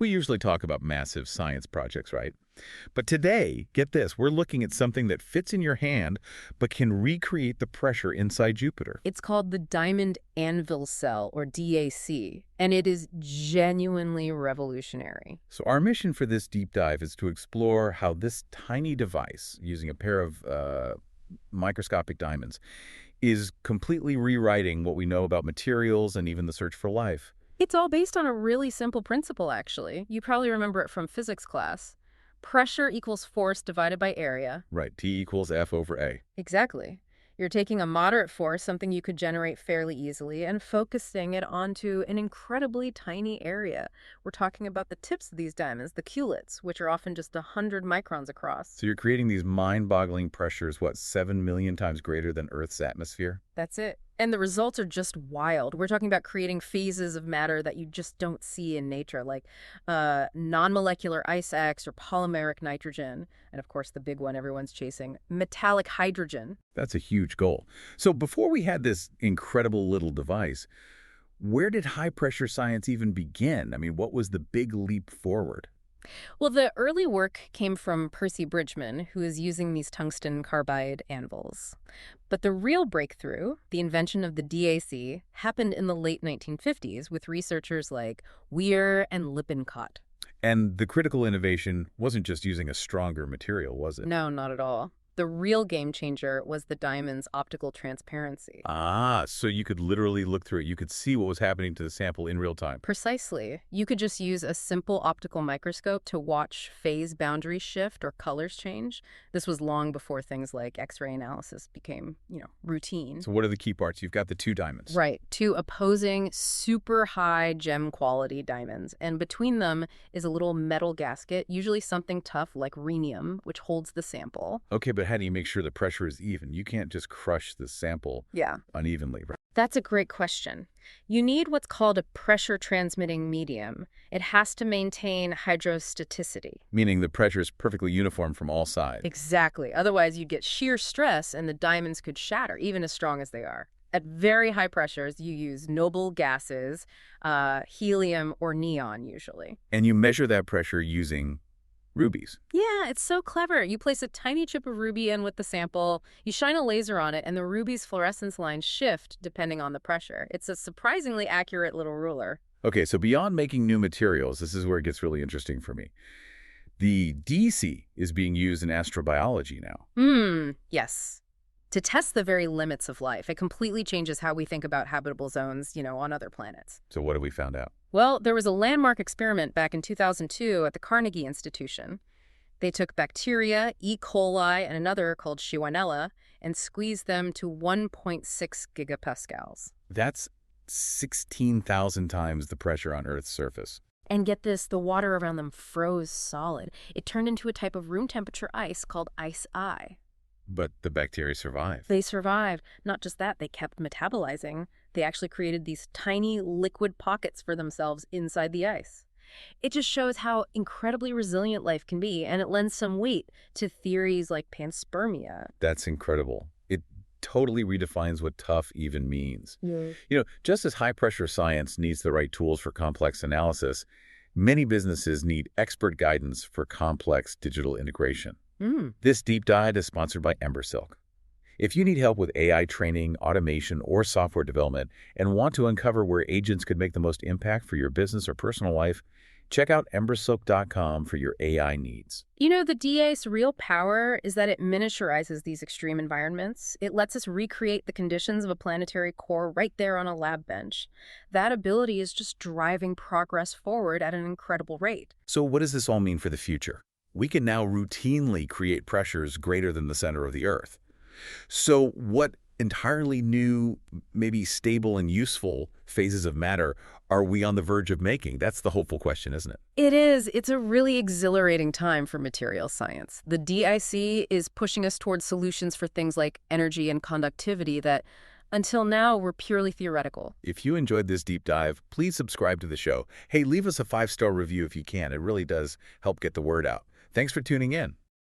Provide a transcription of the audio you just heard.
We usually talk about massive science projects, right? But today, get this, we're looking at something that fits in your hand but can recreate the pressure inside Jupiter. It's called the Diamond Anvil Cell, or DAC, and it is genuinely revolutionary. So our mission for this deep dive is to explore how this tiny device, using a pair of microscopic diamonds, is completely rewriting what we know about materials and even the search for life. It's all based on a really simple principle, actually. You probably remember it from physics class. Pressure equals force divided by area. Right, T equals F over A. Exactly. You're taking a moderate force, something you could generate fairly easily, and focusing it onto an incredibly tiny area. We're talking about the tips of these diamonds, the culettes, which are often just 100 microns across. So you're creating these mind-boggling pressures, what, 7 million times greater than Earth's atmosphere? That's it. And the results are just wild. We're talking about creating phases of matter that you just don't see in nature, like non-molecular ice X or polymeric nitrogen. And of course, the big one everyone's chasing, metallic hydrogen. That's a huge goal. So before we had this incredible little device, where did high-pressure science even begin? I mean, what was the big leap forward? Well, the early work came from Percy Bridgman, who is using these tungsten carbide anvils. But the real breakthrough, the invention of the DAC, happened in the late 1950s with researchers like Weir and Lippincott. And the critical innovation wasn't just using a stronger material, was it? No, not at all. The real game changer was the diamond's optical transparency. Ah, so you could literally look through it. You could see what was happening to the sample in real time. Precisely. You could just use a simple optical microscope to watch phase boundaries shift or colors change. This was long before things like X-ray analysis became, routine. So what are the key parts? You've got the two diamonds. Right. Two opposing super high gem quality diamonds. And between them is a little metal gasket, usually something tough like rhenium, which holds the sample. Okay, but how do you make sure the pressure is even? You can't just crush the sample unevenly, right? That's a great question. You need what's called a pressure transmitting medium. It has to maintain hydrostaticity. Meaning the pressure is perfectly uniform from all sides. Exactly. Otherwise, you'd get shear stress and the diamonds could shatter, even as strong as they are. At very high pressures, you use noble gases, helium or neon usually. And you measure that pressure using rubies. Yeah, it's so clever. You place a tiny chip of ruby in with the sample, you shine a laser on it, and the ruby's fluorescence lines shift depending on the pressure. It's a surprisingly accurate little ruler. Okay, so beyond making new materials, this is where it gets really interesting for me. The DC is being used in astrobiology now. Yes. To test the very limits of life. It completely changes how we think about habitable zones, on other planets. So what have we found out? Well, there was a landmark experiment back in 2002 at the Carnegie Institution. They took bacteria, E. coli, and another called Shigella, and squeezed them to 1.6 gigapascals. That's 16,000 times the pressure on Earth's surface. And get this, the water around them froze solid. It turned into a type of room temperature ice called ice eye. But the bacteria survived. They survived. Not just that, they kept metabolizing. They actually created these tiny liquid pockets for themselves inside the ice. It just shows how incredibly resilient life can be, and it lends some weight to theories like panspermia. That's incredible. It totally redefines what tough even means. Yeah. Just as high-pressure science needs the right tools for complex analysis, many businesses need expert guidance for complex digital integration. This deep dive is sponsored by Silk. If you need help with AI training, automation, or software development and want to uncover where agents could make the most impact for your business or personal life, check out embersilk.com for your AI needs. The DA's real power is that it miniaturizes these extreme environments. It lets us recreate the conditions of a planetary core right there on a lab bench. That ability is just driving progress forward at an incredible rate. So what does this all mean for the future? We can now routinely create pressures greater than the center of the Earth. So what entirely new, maybe stable and useful phases of matter are we on the verge of making? That's the hopeful question, isn't it? It is. It's a really exhilarating time for materials science. The DIC is pushing us towards solutions for things like energy and conductivity that, until now, were purely theoretical. If you enjoyed this deep dive, please subscribe to the show. Hey, leave us a 5-star review if you can. It really does help get the word out. Thanks for tuning in.